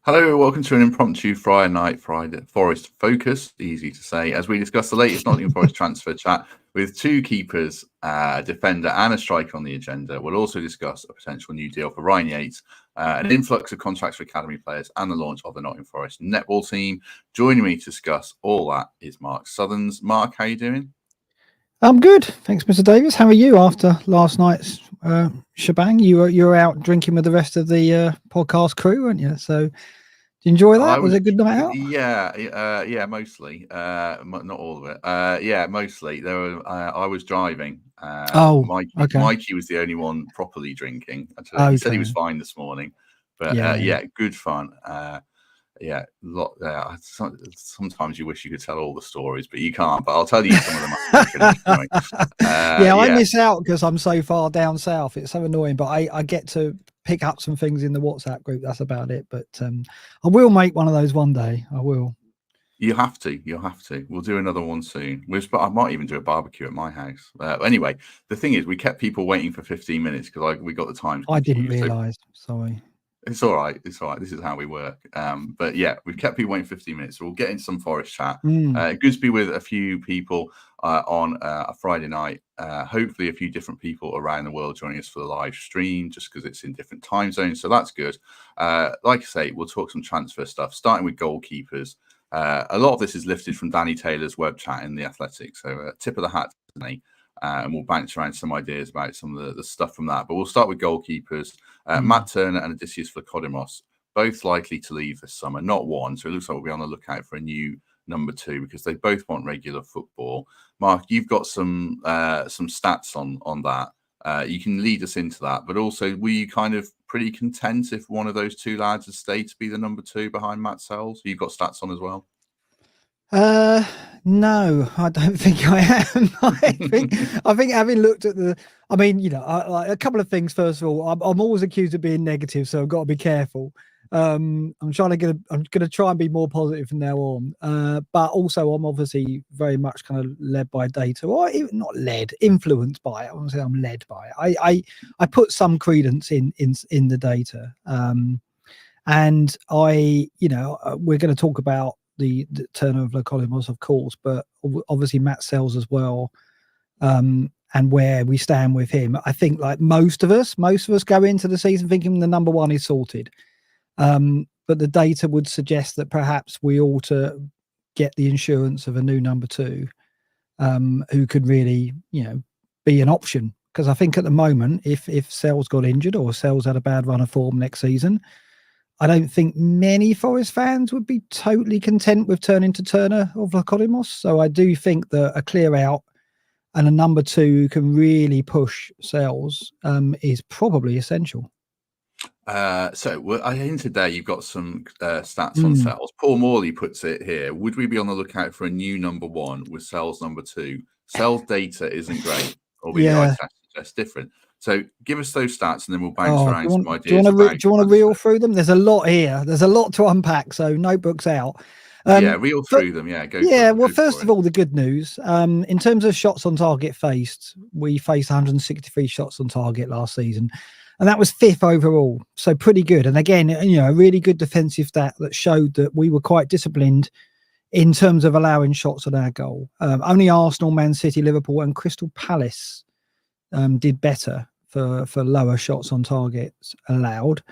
Hello, welcome to an impromptu Friday Forest focus, easy to say, as we discuss the latest Nottingham Forest transfer chat with two keepers, a defender and a striker on the agenda. We'll also discuss a potential new deal for Ryan Yates, an influx of contracts for academy players and the launch of the Nottingham Forest netball team. Joining me to discuss all that is Mark Sutherns. Mark, how are you doing? I'm good, thanks, Mr. Davies. How are you after last night's shebang? You were out drinking with the rest of the podcast crew, weren't you? So, did you enjoy that? Was it a good night out? Yeah, mostly. Not all of it. Yeah, mostly. There were. I was driving. Mikey was the only one properly drinking. He said he was fine this morning, but yeah, good fun. Sometimes you wish you could tell all the stories, but you can't. But I'll tell you some of them. I miss out because I'm so far down south. It's so annoying, but I get to pick up some things in the WhatsApp group. That's about it. But I will make one of those one day. I will. You have to. You'll have to. We'll do another one soon. I might even do a barbecue at my house. Anyway, the thing is, we kept people waiting for 15 minutes because we got the time. I didn't realise. Sorry. It's all right. It's all right. This is how we work. But yeah, we've kept people waiting 15 minutes. So we'll get into some Forest chat. Good to be with a few people on a Friday night. Hopefully a few different people around the world joining us for the live stream, just because it's in different time zones. So that's good. Like I say, we'll talk some transfer stuff, starting with goalkeepers. A lot of this is lifted from Danny Taylor's web chat in The Athletic. So tip of the hat to Danny. And we'll bounce around some ideas about some of the stuff from that. But we'll start with goalkeepers. Matt Turner and Odysseas Vlachodimos, both likely to leave this summer, not one. So it looks like we'll be on the lookout for a new number two because they both want regular football. Mark, you've got some stats on that. You can lead us into that. But also, were you kind of pretty content if one of those two lads had stayed to be the number two behind Matt Sells? You've got stats on as well? No, I don't think I am. I think having looked at a couple of things. First of all, I'm always accused of being negative, so I've got to be careful. I'm going to try and be more positive from now on. But also I'm obviously very much kind of led by data, or not led, influenced by it. I won't say I'm led by it. I put some credence in the data. And we're going to talk about the Turner of Vlachodimos, of course, but obviously Matt Sells as well, and where we stand with him. I think, like most of us go into the season thinking the number one is sorted, but the data would suggest that perhaps we ought to get the insurance of a new number two, who could really, be an option. Because I think at the moment, if Sells got injured or Sells had a bad run of form next season, I don't think many Forest fans would be totally content with turning to Turner or Vlachodimos. So I do think that a clear out and a number two who can really push Sells is probably essential. So I hinted there you've got some stats on Sells. Paul Morley puts it here. Would we be on the lookout for a new number one with Sells number two? Sells data isn't great, albeit I suggest different. So give us those stats and then we'll bounce around some ideas. Do you want to reel through them? There's a lot here. There's a lot to unpack. So notebooks out. Reel through them. Yeah, go. Yeah, well, first of all, the good news. In terms of shots on target faced, we faced 163 shots on target last season, and that was fifth overall. So pretty good. And again, a really good defensive stat that showed that we were quite disciplined in terms of allowing shots on our goal. Only Arsenal, Man City, Liverpool, and Crystal Palace did better for lower shots on targets allowed.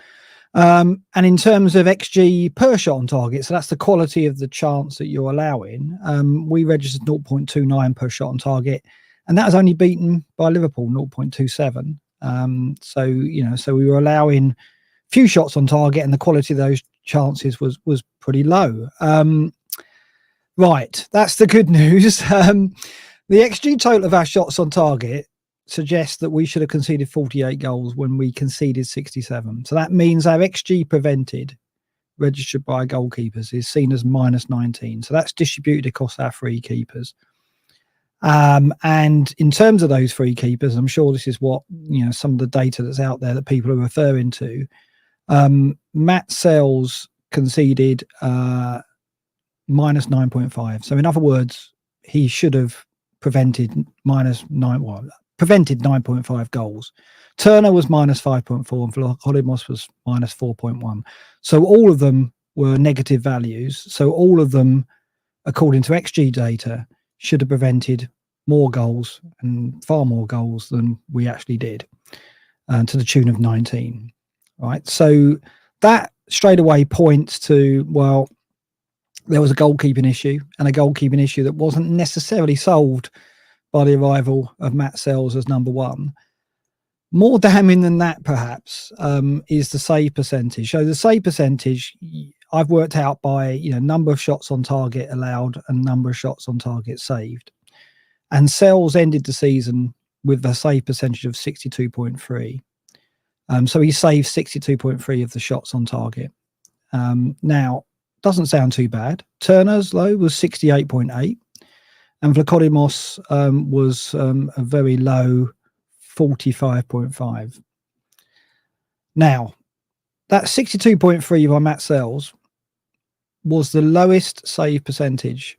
And in terms of XG per shot on target, so that's the quality of the chance that you're allowing, we registered 0.29 per shot on target, and that was only beaten by Liverpool, 0.27. So we were allowing few shots on target, and the quality of those chances was pretty low. Right, that's the good news. The XG total of our shots on target suggests that we should have conceded 48 goals when we conceded 67. So that means our XG prevented, registered by goalkeepers, is seen as -19. So that's distributed across our three keepers. And in terms of those three keepers, I'm sure this is what, some of the data that's out there that people are referring to. Matt Sells conceded -9.5. So in other words, he should have prevented 9.5 goals. Turner was -5.4 and Vlachodimos was -4.1. So all of them were negative values. So all of them, according to XG data, should have prevented more goals, and far more goals than we actually did, to the tune of 19. Right. So that straight away points to, well, there was a goalkeeping issue, and a goalkeeping issue that wasn't necessarily solved by the arrival of Matt Sells as number one. More damning than that, perhaps, is the save percentage. So the save percentage, I've worked out by number of shots on target allowed and number of shots on target saved. And Sells ended the season with a save percentage of 62.3. So he saved 62.3 of the shots on target. Now, doesn't sound too bad. Turner's low was 68.8, and Vlachodimos was a very low 45.5. Now, that 62.3 by Matt Sells was the lowest save percentage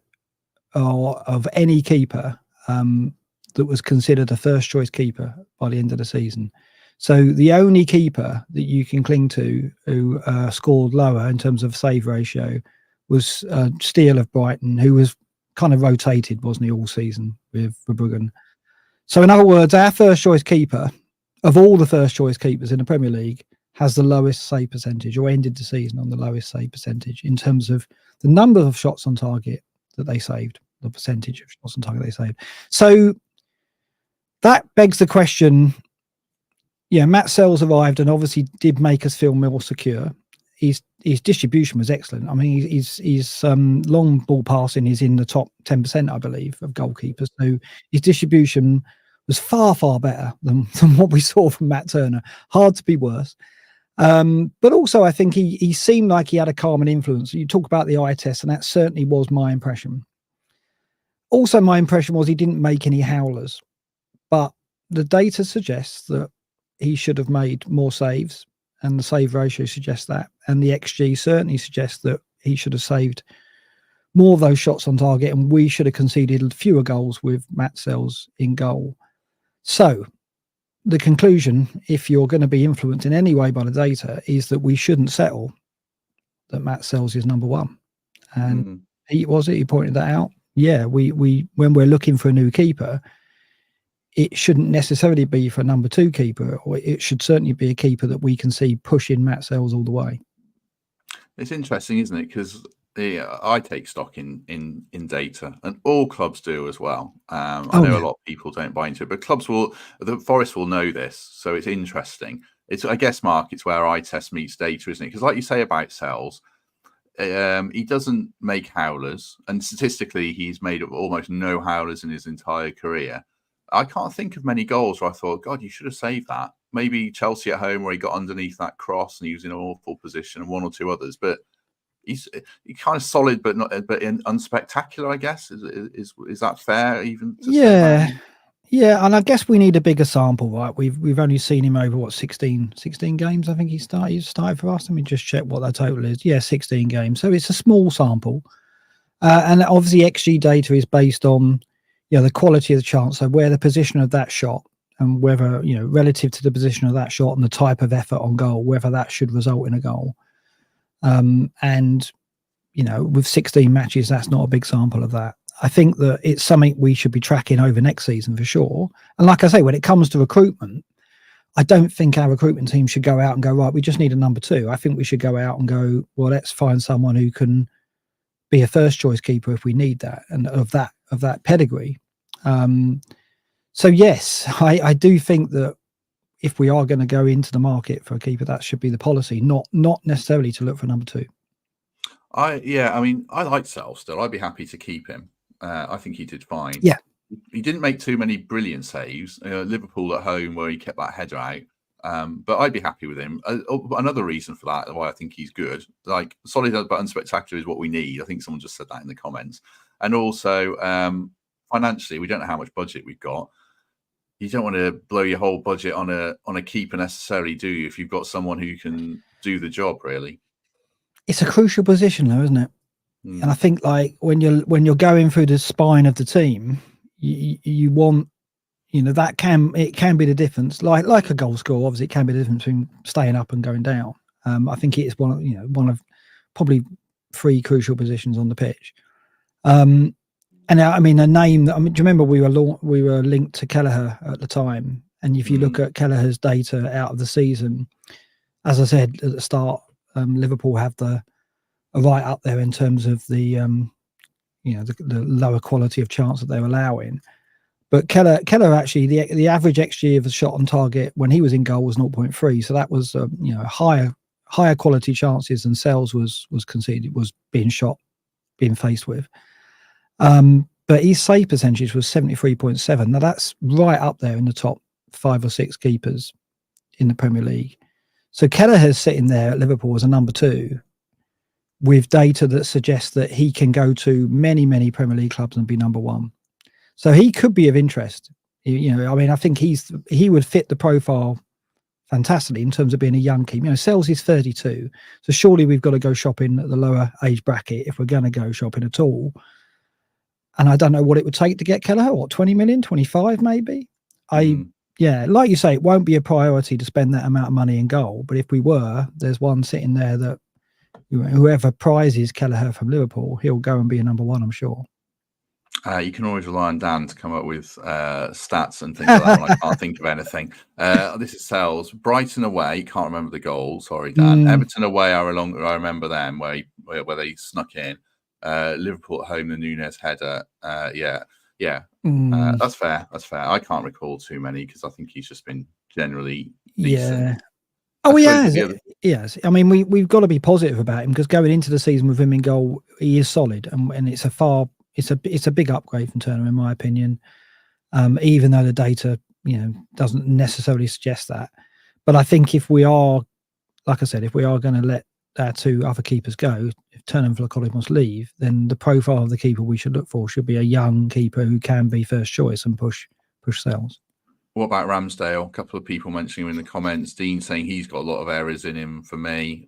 of any keeper that was considered a first choice keeper by the end of the season. So the only keeper that you can cling to who scored lower in terms of save ratio was Steele of Brighton, who was kind of rotated, wasn't he, all season with Verbruggen. So in other words, our first choice keeper, of all the first choice keepers in the Premier League, has the lowest save percentage, or ended the season on the lowest save percentage in terms of the number of shots on target that they saved, the percentage of shots on target they saved. So that begs the question. Yeah, Matt Sells arrived and obviously did make us feel more secure. His distribution was excellent. I mean, his long ball passing is in the top 10%, I believe, of goalkeepers. So his distribution was far, far better than what we saw from Matt Turner. Hard to be worse. But also, I think he seemed like he had a calming influence. You talk about the eye test, and that certainly was my impression. Also, my impression was he didn't make any howlers. But the data suggests that he should have made more saves, and the save ratio suggests that, and the XG certainly suggests that he should have saved more of those shots on target, and we should have conceded fewer goals with Matt Sells in goal. So the conclusion, if you're going to be influenced in any way by the data, is that we shouldn't settle that Matt Sells is number one. And he pointed that out. Yeah, we when we're looking for a new keeper, it shouldn't necessarily be for a number two keeper, or it should certainly be a keeper that we can see pushing Matt Sells all the way. It's interesting, isn't it? Because I take stock in data, and all clubs do as well. I know a lot of people don't buy into it, but the Forest will know this, so it's interesting. I guess, Mark, it's where eye test meets data, isn't it? Because like you say about Sells, he doesn't make howlers, and statistically, he's made almost no howlers in his entire career. I can't think of many goals where I thought, God, you should have saved that. Maybe Chelsea at home, where he got underneath that cross and he was in an awful position, and one or two others. But he's kind of solid, but unspectacular, I guess. Is that fair? Even to say yeah. And I guess we need a bigger sample, right? We've only seen him over 16 games. I think he started for us. Let me just check what that total is. Yeah, 16 games. So it's a small sample, and obviously XG data is based on the quality of the chance, so where the position of that shot, and whether relative to the position of that shot and the type of effort on goal, whether that should result in a goal. And with 16 matches, that's not a big sample of that. I think that it's something we should be tracking over next season for sure. And like I say, when it comes to recruitment, I don't think our recruitment team should go out and go, right, we just need a number two. I think we should go out and go, well, let's find someone who can be a first choice keeper if we need that, and of that pedigree. So yes, I do think that if we are going to go into the market for a keeper, that should be the policy, not necessarily to look for number two. I mean, I like Sells still. I'd be happy to keep him. I think he did fine. Yeah, he didn't make too many brilliant saves. Liverpool at home, where he kept that header out. But I'd be happy with him. Another reason for that, why I think he's good, like solid but unspectacular, is what we need. I think someone just said that in the comments. And also, financially, we don't know how much budget we've got. You don't want to blow your whole budget on a keeper necessarily, do you? If you've got someone who can do the job, really. It's a crucial position, though, isn't it? And I think, like, when you're going through the spine of the team, you want, that can be the difference. Like a goal scorer, obviously, it can be the difference between staying up and going down. I think it is one of probably 3 crucial positions on the pitch. And I mean, a name that, I mean, do you remember we were linked to Kelleher at the time? And if you look at Kelleher's data out of the season, as I said at the start, Liverpool have a right up there in terms of the lower quality of chance that they're allowing. But Kelleher actually, the average XG of a shot on target when he was in goal was 0.3. So that was higher quality chances than Sells was conceded, was being faced with. But his save percentage was 73.7. Now that's right up there in the top 5 or 6 keepers in the Premier League. So Kelleher's sitting there at Liverpool as a number 2 with data that suggests that he can go to many, many Premier League clubs and be number 1. So he could be of interest. I think he would fit the profile fantastically in terms of being a young keeper. Sells is 32. So surely we've got to go shopping at the lower age bracket if we're going to go shopping at all. And I don't know what it would take to get Kelleher. 20 million, 25 maybe? Yeah, like you say, it won't be a priority to spend that amount of money in goal. But if we were, there's one sitting there that whoever prizes Kelleher from Liverpool, he'll go and be a number 1, I'm sure. You can always rely on Dan to come up with stats and things like that when I can't think of anything. This is Sells. Brighton away, can't remember the goal. Sorry, Dan. Everton away, I remember them where they snuck in. Liverpool at home, the Núñez header. That's fair. I can't recall too many because I think he's just been generally decent. Yeah. Oh, he has. Yes. I mean, we've got to be positive about him because going into the season with him in goal, he is solid, and it's a big upgrade from Turner, in my opinion. Even though the data, doesn't necessarily suggest that. But I think if we are, like I said, if we are going to let our 2 other keepers go, if Turner and Vlachodimos leave, then the profile of the keeper we should look for should be a young keeper who can be first choice and push Sells. What about Ramsdale? A couple of people mentioning him in the comments. Dean saying he's got a lot of errors in him for me.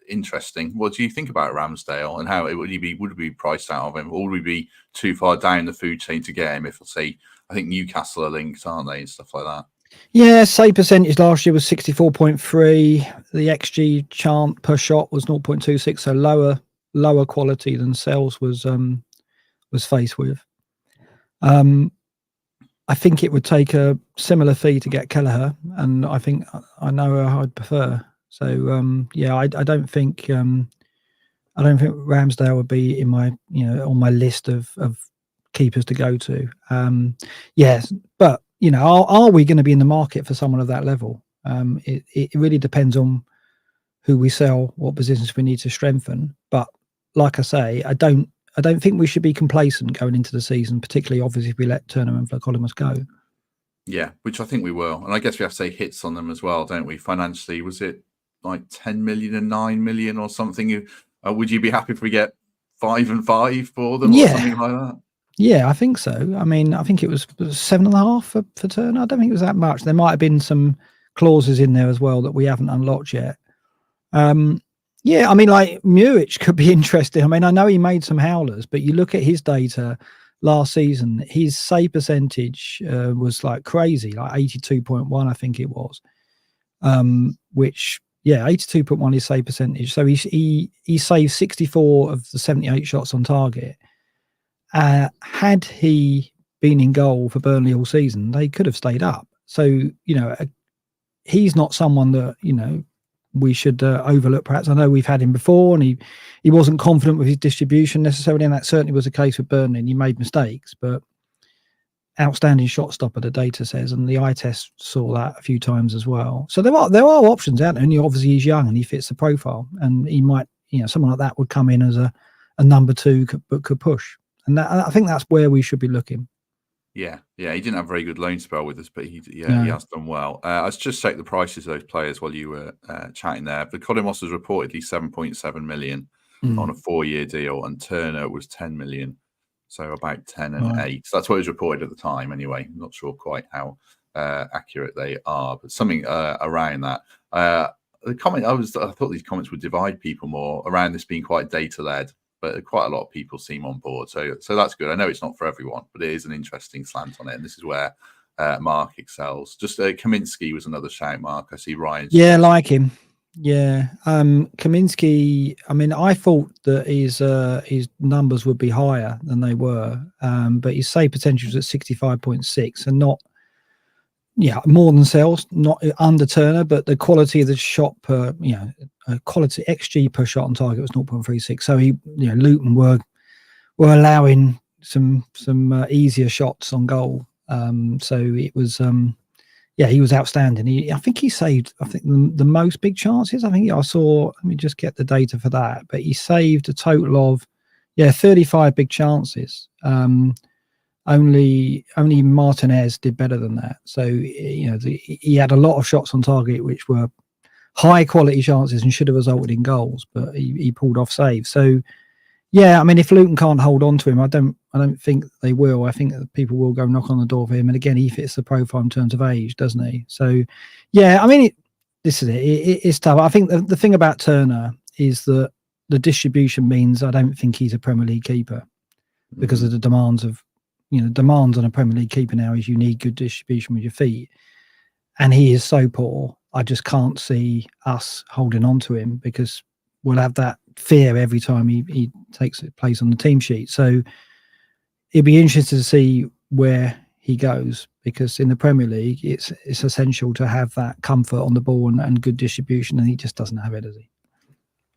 Interesting. What do you think about Ramsdale and how would he be priced out of him? Or would we be too far down the food chain to get him if, I think Newcastle are linked, aren't they, and stuff like that? Yeah, save percentage last year was 64.3. The XG chant per shot was 0.26, so lower quality than Sells was faced with. I think it would take a similar fee to get Kelleher, and I think I know who I'd prefer. So I don't think Ramsdale would be in my on my list of keepers to go to. Yes, but are we going to be in the market for someone of that level? It really depends on who we sell, what positions we need to strengthen. But like I say, I don't think we should be complacent going into the season, particularly obviously if we let Turner and Vlachodimos go. Yeah, which I think we will. And I guess we have to say hits on them as well, don't we? Financially, was it like 10 million and 9 million or something? Would you be happy if we get 5 and 5 for them or something like that? Yeah, I think so. I mean, I think it was 7.5 for Turner. I don't think it was that much. There might have been some clauses in there as well that we haven't unlocked yet. Yeah, I mean, like Muric could be interesting. I mean, I know he made some howlers, but you look at his data last season, his save percentage was like crazy, like 82.1, I think it was. Which, 82.1 is save percentage. So he saved 64 of the 78 shots on target. Had he been in goal for Burnley all season, they could have stayed up. So, he's not someone that, we should overlook. Perhaps I know we've had him before and he wasn't confident with his distribution necessarily, and that certainly was the case with Burnley, and he made mistakes, but outstanding shot stopper, the data says, and the eye test saw that a few times as well. So there are options out there, and obviously he's young and he fits the profile, and he might, someone like that would come in as a number 2 but could push, and I think that's where we should be looking. Yeah, he didn't have a very good loan spell with us, but he has done well. Let's just check the prices of those players while you were chatting there. Vlachodimos was reportedly 7.7 million on a 4-year deal, and Turner was 10 million, so about 10 and 8. So that's what was reported at the time anyway. I'm not sure quite how accurate they are, but something around that. The comment, I thought these comments would divide people more around this being quite data-led, but quite a lot of people seem on board. So that's good. I know it's not for everyone, but it is an interesting slant on it. And this is where Mark excels. Just Kaminsky was another shout, Mark. I see Ryan. Yeah, like him. Yeah. Kaminsky, I mean, I thought that his numbers would be higher than they were, but his save potential was at 65.6 and not, more than Sells, not under Turner, but the quality of the shot per, quality XG per shot on target was 0.36. So Luton were allowing some easier shots on goal. So it was, he was outstanding. I think he saved, the most big chances. I think I saw, let me just get the data for that, but he saved a total of, 35 big chances. Only Martinez did better than that. So, he had a lot of shots on target, which were high quality chances and should have resulted in goals, but he pulled off saves. So, I mean, if Luton can't hold on to him, I don't think they will. I think that people will go knock on the door for him. And again, he fits the profile in terms of age, doesn't he? So, I mean, this is it. It's tough. I think the thing about Turner is that the distribution means I don't think he's a Premier League keeper because of the demands of, demands on a Premier League keeper now is you need good distribution with your feet. And he is so poor. I just can't see us holding on to him because we'll have that fear every time he takes place on the team sheet. So it'd be interesting to see where he goes, because in the Premier League, it's essential to have that comfort on the ball and good distribution, and he just doesn't have it, does he?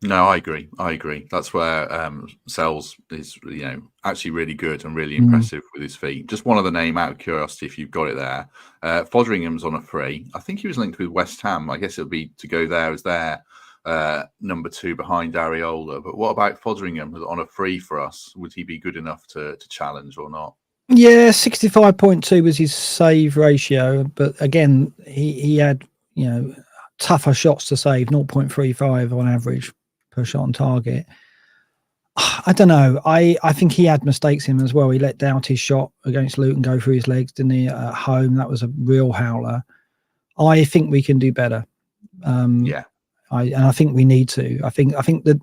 No, I agree. That's where Sells is, actually really good and really impressive with his feet. Just one other name out of curiosity, if you've got it there. Fotheringham's on a free. I think he was linked with West Ham. I guess it'll be to go there as their number 2 behind Areola. But what about Fotheringham on a free for us? Would he be good enough to challenge or not? Yeah, 65.2 was his save ratio. But again, he had, tougher shots to save, 0.35 on average per shot on target. I don't know. I think he had mistakes in him as well. He let Doughty's shot against Luton go through his legs, didn't he, at home? That was a real howler. I think we can do better. I think we need to. I think that,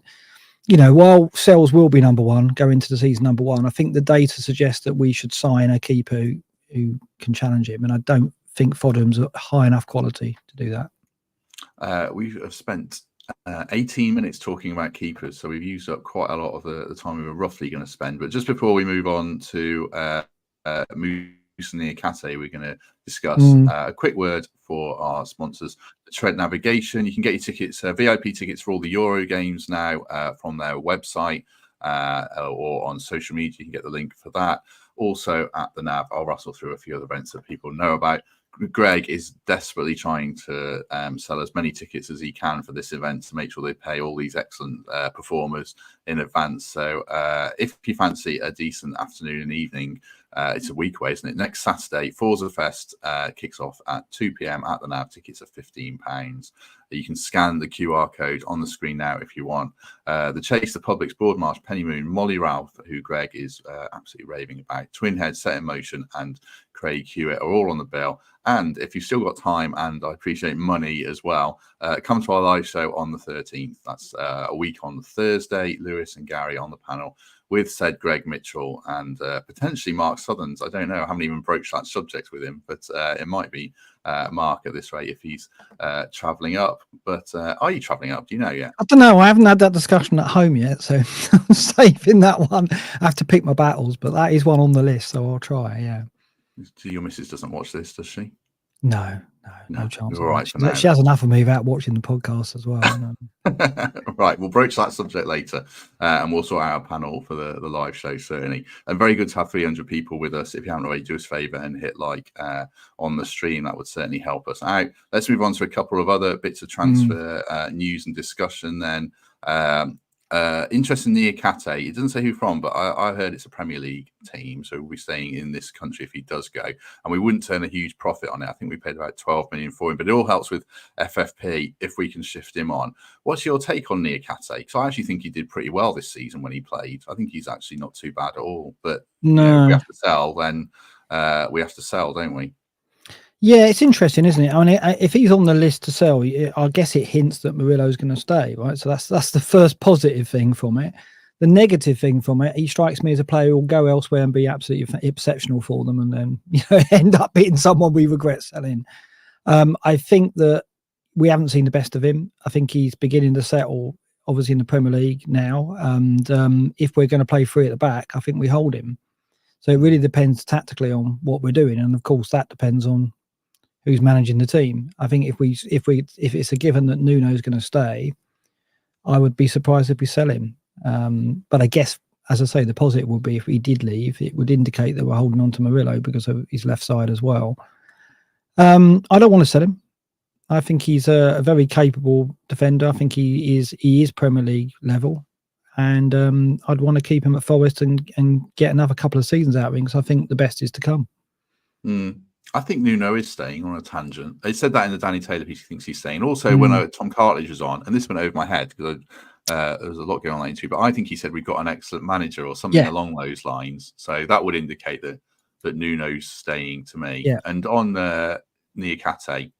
while Sells will be number 1, go into the season number 1, I think the data suggests that we should sign a keeper who can challenge him. And I don't think Fodham's high enough quality to do that. We have spent 18 minutes talking about keepers, so we've used up quite a lot of the time we were roughly going to spend. But just before we move on to Moussa and Niakhate, we're going to discuss a quick word for our sponsors, Tread Navigation. You can get your tickets, VIP tickets for all the Euro games now from their website or on social media. You can get the link for that. Also at the Nav, I'll rustle through a few other events that people know about. Greg is desperately trying to sell as many tickets as he can for this event to make sure they pay all these excellent performers in advance. So if you fancy a decent afternoon and evening, it's a week away, isn't it? Next Saturday, Forza Fest kicks off at 2 p.m. at the Nav. Tickets are £15. You can scan the QR code on the screen now if you want. The Chase, the Publix, Broadmarsh, Penny Moon, Molly Ralph, who Greg is absolutely raving about, Twin Head, Set in Motion, and Craig Hewitt are all on the bill. And if you've still got time, and I appreciate money as well, come to our live show on the 13th. That's a week on Thursday. Lewis and Gary on the panel with said Greg Mitchell and potentially Mark Sutherns. I don't know. I haven't even broached that subject with him, but it might be Mark at this rate if he's travelling up. But are you travelling up? Do you know yet? I don't know. I haven't had that discussion at home yet, so I'm saving that one. I have to pick my battles, but that is one on the list, so I'll try. Yeah. Your missus doesn't watch this, does she? No chance. All right, she has enough of me without watching the podcast as well. Right, we'll broach that subject later, and we'll sort out a panel for the live show, certainly. And very good to have 300 people with us. If you haven't already, do us a favour and hit like on the stream. That would certainly help us out. Let's move on to a couple of other bits of transfer news and discussion then. Interest in Niakhate. It doesn't say who from, but I heard it's a Premier League team, so we'll be staying in this country if he does go, and we wouldn't turn a huge profit on it. I think we paid about 12 million for him, but it all helps with FFP if we can shift him on. What's your take on Niakhate? Because I actually think he did pretty well this season when he played. I think he's actually not too bad at all, but if we have to sell, then we have to sell, don't we? Yeah, it's interesting, isn't it? I mean, if he's on the list to sell, I guess it hints that Murillo's going to stay, right? So that's the first positive thing from it. The negative thing from it, he strikes me as a player who will go elsewhere and be absolutely exceptional for them, and then end up being someone we regret selling. I think that we haven't seen the best of him. I think he's beginning to settle, obviously, in the Premier League now. And if we're going to play three at the back, I think we hold him. So it really depends tactically on what we're doing, and of course that depends on who's managing the team. I think if it's a given that Nuno's going to stay, I would be surprised if we sell him. But I guess, as I say, the positive would be if he did leave, it would indicate that we're holding on to Murillo because of his left side as well. I don't want to sell him. I think he's a very capable defender. I think he is Premier League level. And I'd want to keep him at Forest and get another couple of seasons out of him because I think the best is to come. I think Nuno is staying on a tangent. They said that in the Danny Taylor piece. He thinks he's staying. Also, when Tom Cartledge was on, and this went over my head because there was a lot going on in that interview, but I think he said we've got an excellent manager or something along those lines. So that would indicate that Nuno's staying to me. Yeah. And on Niakhate,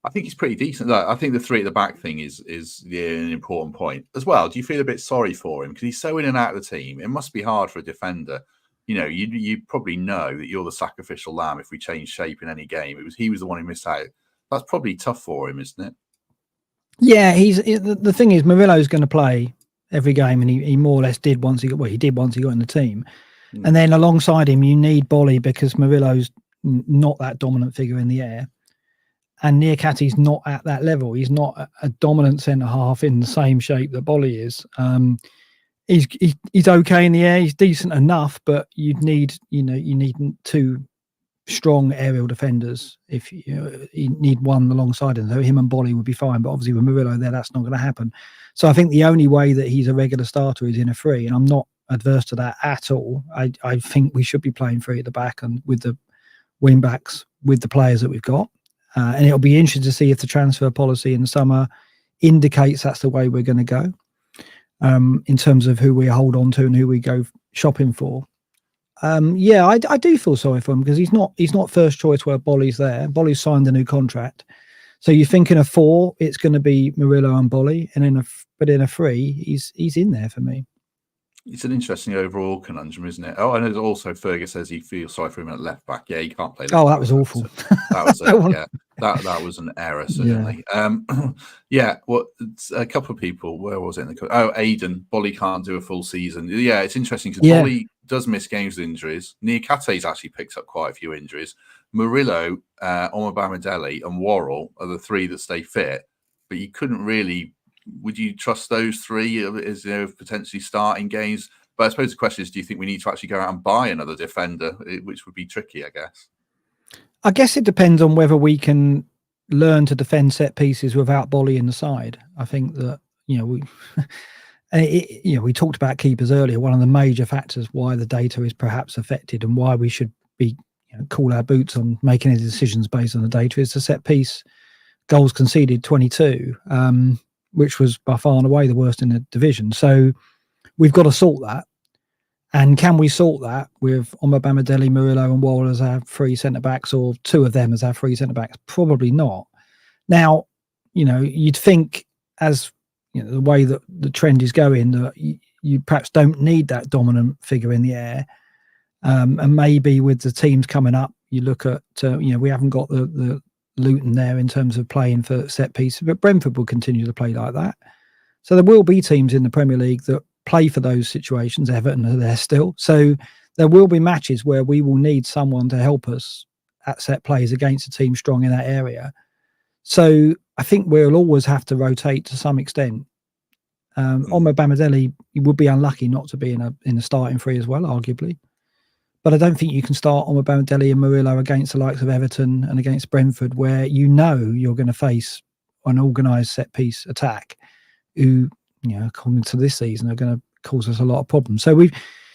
I think he's pretty decent. I think the three at the back thing is an important point as well. Do you feel a bit sorry for him because he's so in and out of the team? It must be hard for a defender. You know, you probably know that you're the sacrificial lamb if we change shape in any game. He was the one who missed out. That's probably tough for him, isn't it? Yeah, the thing is, Murillo's going to play every game, and he more or less did once he got in the team. And then alongside him, you need Bolly because Murillo's not that dominant figure in the air. And Niakhate's not at that level. He's not a dominant centre half in the same shape that Bolly is. He's okay in the air. He's decent enough, but you need two strong aerial defenders. If you need one alongside him, so him and Bolly would be fine. But obviously with Murillo there, that's not going to happen. So I think the only way that he's a regular starter is in a free, and I'm not adverse to that at all. I think we should be playing free at the back and with the wing backs with the players that we've got. And it'll be interesting to see if the transfer policy in the summer indicates that's the way we're going to go in terms of who we hold on to and who we go shopping for. I do feel sorry for him because he's not first choice where Bolly's there. Bolly's signed a new contract. So you're thinking of four, it's going to be Murillo and Bolly. And in a free, he's in there for me. It's an interesting overall conundrum, isn't it? Oh, and also Fergus says he feels sorry for him at left back. Yeah, he can't play. Oh, that was awful. So that was that was an error, certainly. Yeah. Well, a couple of people. Where was it? Aiden. Bolly can't do a full season. Yeah, it's interesting because Bolly does miss games with injuries. Niakhate's actually picked up quite a few injuries. Murillo, Omobamidele, and Worrell are the three that stay fit, but you couldn't really. Would you trust those three as potentially starting games? But I suppose the question is, do you think we need to actually go out and buy another defender, which would be tricky, I guess? I guess it depends on whether we can learn to defend set pieces without Bolly in the side. I think that, we talked about keepers earlier. One of the major factors why the data is perhaps affected and why we should be call our boots on making any decisions based on the data is the set piece goals conceded 22. Which was by far and away the worst in the division. So we've got to sort that. And can we sort that with Omobamidele, Murillo and Worrell as our three centre-backs, or two of them as our three centre-backs? Probably not. Now, you'd think as the way that the trend is going, that you perhaps don't need that dominant figure in the air. And maybe with the teams coming up, you look at, we haven't got the Luton there in terms of playing for set pieces, but Brentford will continue to play like that. So there will be teams in the Premier League that play for those situations. Everton are there still. So there will be matches where we will need someone to help us at set plays against a team strong in that area. So I think we'll always have to rotate to some extent. Omobamidele would be unlucky not to be in a starting three as well, arguably. But I don't think you can start Omobamidele and Murillo against the likes of Everton and against Brentford, where you're going to face an organised set-piece attack who, according to this season, are going to cause us a lot of problems. So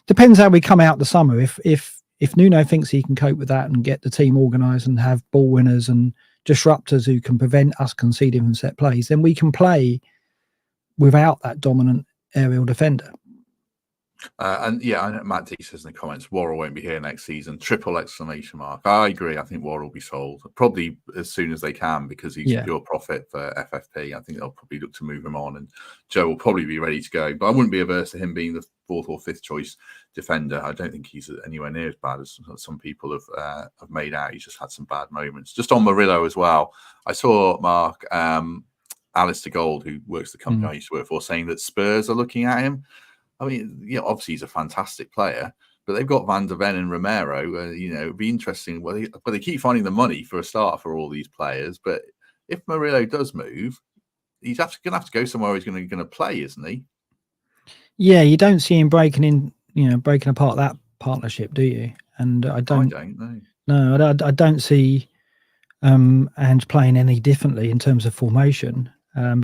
depends how we come out the summer. If Nuno thinks he can cope with that and get the team organised and have ball winners and disruptors who can prevent us conceding from set plays, then we can play without that dominant aerial defender. And yeah, I know Matt D says in the comments, Worrell won't be here next season. Triple exclamation mark. I agree. I think Worrell will be sold probably as soon as they can because he's pure profit for FFP. I think they'll probably look to move him on, and Joe will probably be ready to go. But I wouldn't be averse to him being the 4th or 5th choice defender. I don't think he's anywhere near as bad as some people have made out. He's just had some bad moments. Just on Murillo as well. I saw Mark Alistair Gold, who works the company I used to work for, saying that Spurs are looking at him. I mean, obviously he's a fantastic player, but they've got Van der Ven and Romero. It'd be interesting. Well, they keep finding the money for a start for all these players. But if Murillo does move, he's going to have to go somewhere he's going to play, isn't he? Yeah, you don't see him breaking apart that partnership, do you? And I don't know. No, I don't see Ange playing any differently in terms of formation.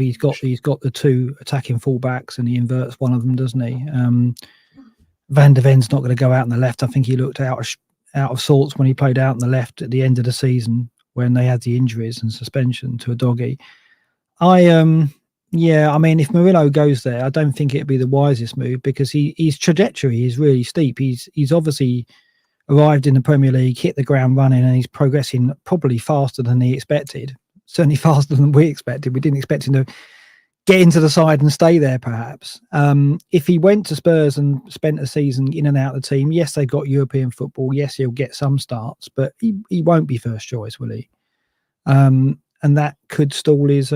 He's got the 2 attacking fullbacks, and he inverts one of them, doesn't he? Van der Ven's not going to go out on the left. I think he looked out of sorts when he played out on the left at the end of the season when they had the injuries and suspension to a doggy. I mean, if Murillo goes there, I don't think it'd be the wisest move because his trajectory is really steep. He's obviously arrived in the Premier League, hit the ground running, and he's progressing probably faster than he expected. Certainly faster than we expected. We didn't expect him to get into the side and stay there, perhaps. If he went to Spurs and spent a season in and out of the team, yes, they've got European football. Yes, he'll get some starts, but he won't be first choice, will he? And that could stall his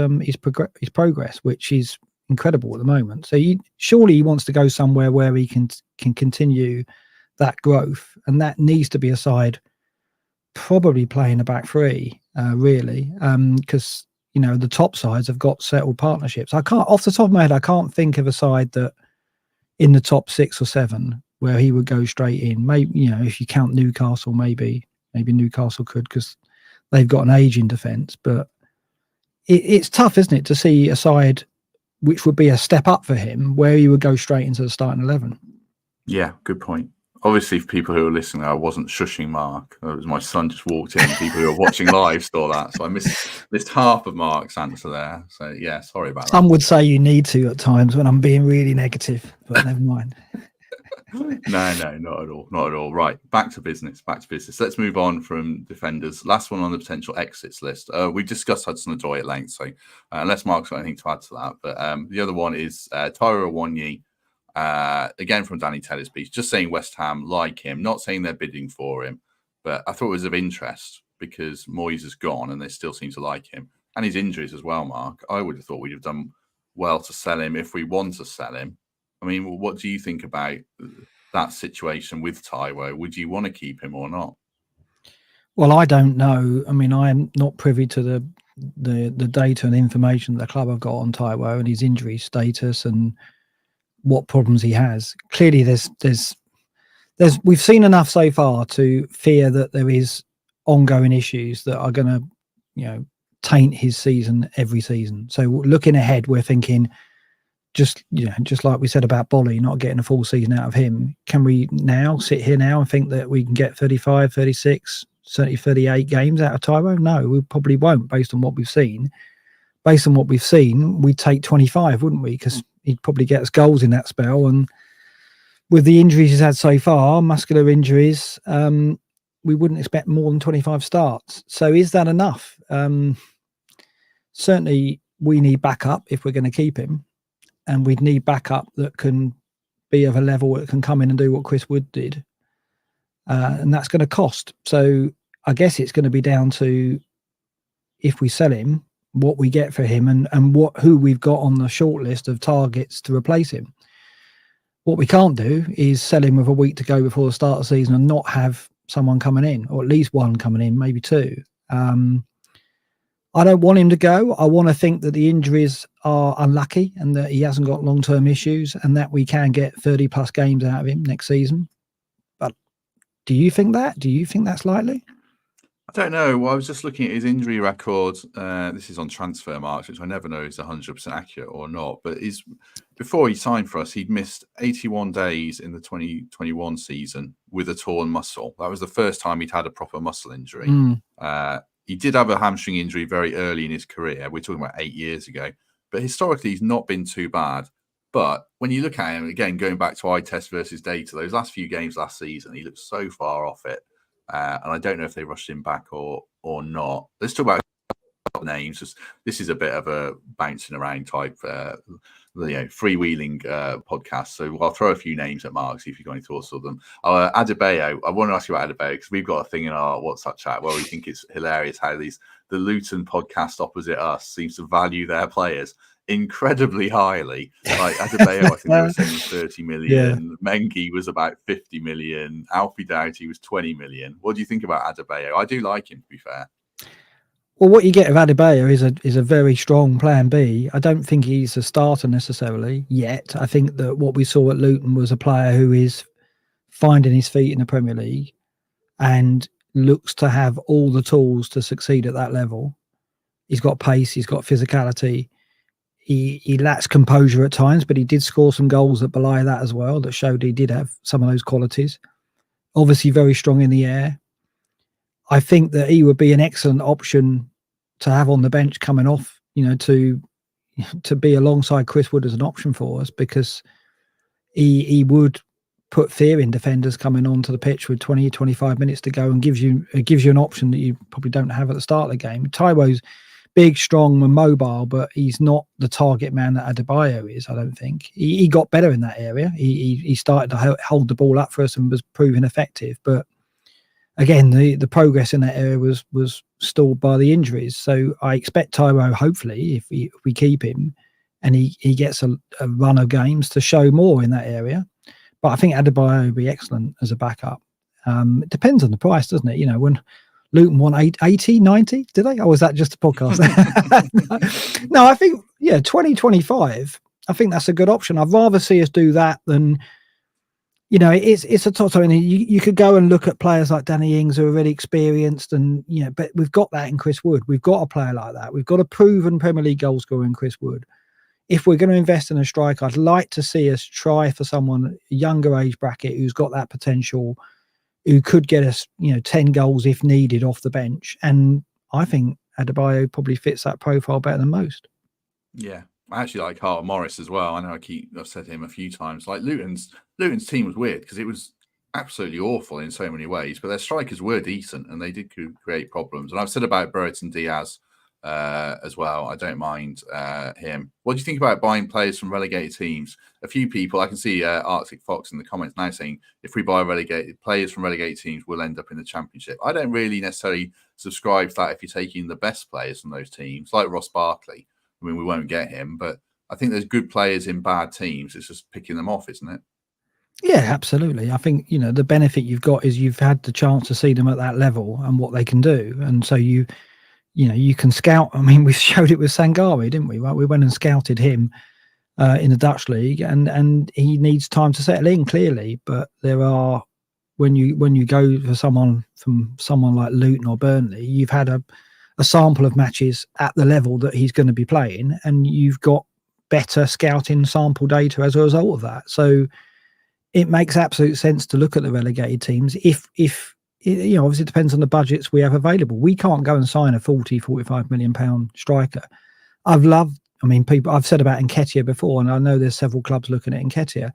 progress, which is incredible at the moment. So surely he wants to go somewhere where he can continue that growth, and that needs to be a side probably playing a back 3, really, because the top sides have got settled partnerships. I can't, off the top of my head, I can't think of a side that in the top 6 or 7 where he would go straight in. Maybe if you count Newcastle, maybe Newcastle could because they've got an aging defence. But it's tough, isn't it, to see a side which would be a step up for him where he would go straight into the starting 11. Yeah, good point. Obviously, for people who are listening, I wasn't shushing Mark. It was my son just walked in. People who are watching live saw that. So I missed half of Mark's answer there. So, yeah, sorry about that. Some would say you need to at times when I'm being really negative, but never mind. No, not at all. Not at all. Right, back to business. Let's move on from defenders. Last one on the potential exits list. We discussed Hudson-Odoi at length, so unless Mark's got anything to add to that. But the other one is Taiwo Awoniyi. Again from Danny Teller's piece, just saying West Ham like him, not saying they're bidding for him, but I thought it was of interest because Moyes has gone and they still seem to like him, and his injuries as well. Mark, I would have thought we'd have done well to sell him if we want to sell him. I mean, what do you think about that situation with Taiwo? Would you want to keep him or not? Well, I don't know. I mean, I am not privy to the data and information that the club have got on Taiwo and his injury status and what problems he has. Clearly there's we've seen enough so far to fear that there is ongoing issues that are going to taint his season every season. So looking ahead, we're thinking just like we said about Bolly not getting a full season out of him, can we now sit here now and think that we can get 35, 36, certainly 38 games out of Taiwo? No, we probably won't based on what we've seen. Based on what we've seen, we'd take 25, wouldn't we? Because he'd probably get us goals in that spell. And with the injuries he's had so far, muscular injuries, we wouldn't expect more than 25 starts. So is that enough? Certainly we need backup if we're going to keep him. And we'd need backup that can be of a level that can come in and do what Chris Wood did. And that's going to cost. So I guess it's going to be down to, if we sell him, what we get for him and who we've got on the short list of targets to replace him. What we can't do is sell him with a week to go before the start of the season and not have someone coming in, or at least one coming in, maybe 2. I don't want him to go. I want to think that the injuries are unlucky and that he hasn't got long-term issues and that we can get 30 plus games out of him next season. But do you think that? Do you think that's likely? I don't know. Well, I was just looking at his injury record. This is on Transfer Marks, which I never know is 100% accurate or not. But before he signed for us, he'd missed 81 days in the 2021 season with a torn muscle. That was the first time he'd had a proper muscle injury. He did have a hamstring injury very early in his career. We're talking about 8 years ago. But historically, he's not been too bad. But when you look at him, again, going back to eye test versus data, those last few games last season, he looked so far off it. And I don't know if they rushed him back or not. Let's talk about names. This is a bit of a bouncing around type, freewheeling podcast. So I'll throw a few names at Mark, see if you've got any thoughts on them. Adebayo, I want to ask you about Adebayo because we've got a thing in our WhatsApp chat where we think it's hilarious how the Luton podcast opposite us seems to value their players incredibly highly. Like Adebayo, I think they were saying was 30 million. Yeah. Mengi was about 50 million. Alfie Doughty was 20 million. What do you think about Adebayo? I do like him, to be fair. Well, what you get of Adebayo is a very strong plan B. I don't think he's a starter necessarily yet. I think that what we saw at Luton was a player who is finding his feet in the Premier League and looks to have all the tools to succeed at that level. He's got pace, he's got physicality. He lacks composure at times, but he did score some goals that belie that as well, that showed he did have some of those qualities. Obviously very strong in the air. I think that he would be an excellent option to have on the bench coming off, to be alongside Chris Wood as an option for us, because he would put fear in defenders coming onto the pitch with 20, 25 minutes to go and gives you an option that you probably don't have at the start of the game. Taiwo's big, strong and mobile, but he's not the target man that Adebayo is, I don't think. He got better in that area. He started to hold the ball up for us and was proving effective, but again, the progress in that area was stalled by the injuries. So I expect Taiwo, hopefully, if we keep him and he gets a run of games, to show more in that area. But I think Adebayo would be excellent as a backup. It depends on the price, doesn't it? When Luton won 80, 90, did they? Or was that just a podcast? No, I think, 2025, I think that's a good option. I'd rather see us do that than... it's a total. I mean, you could go and look at players like Danny Ings who are really experienced, and but we've got that in Chris Wood. We've got a player like that. We've got a proven Premier League goal scorer in Chris Wood. If we're going to invest in a striker, I'd like to see us try for someone younger age bracket who's got that potential, who could get us 10 goals if needed off the bench. And I think Adebayo probably fits that profile better than most. Yeah. I actually like Carter Morris as well. I know I've said to him a few times. Like Luton's team was weird because it was absolutely awful in so many ways, but their strikers were decent and they did create problems. And I've said about Brereton Diaz as well. I don't mind him. What do you think about buying players from relegated teams? A few people, I can see Arctic Fox in the comments now saying, if we buy relegated players from relegated teams, we'll end up in the Championship. I don't really necessarily subscribe to that if you're taking the best players from those teams, like Ross Barkley. I mean, we won't get him, but I think there's good players in bad teams. It's just picking them off, isn't it? Yeah, absolutely. I think, the benefit you've got is you've had the chance to see them at that level and what they can do. And so you can scout. I mean, we showed it with Sangare, didn't we? Right? We went and scouted him in the Dutch league, and he needs time to settle in, clearly. But there are, when you go for someone like Luton or Burnley, you've had a sample of matches at the level that he's going to be playing, and you've got better scouting sample data as a result of that. So it makes absolute sense to look at the relegated teams. If obviously it depends on the budgets we have available. We can't go and sign a 40-45 million pound striker. People, I've said about Nketiah before, and I know there's several clubs looking at Nketiah.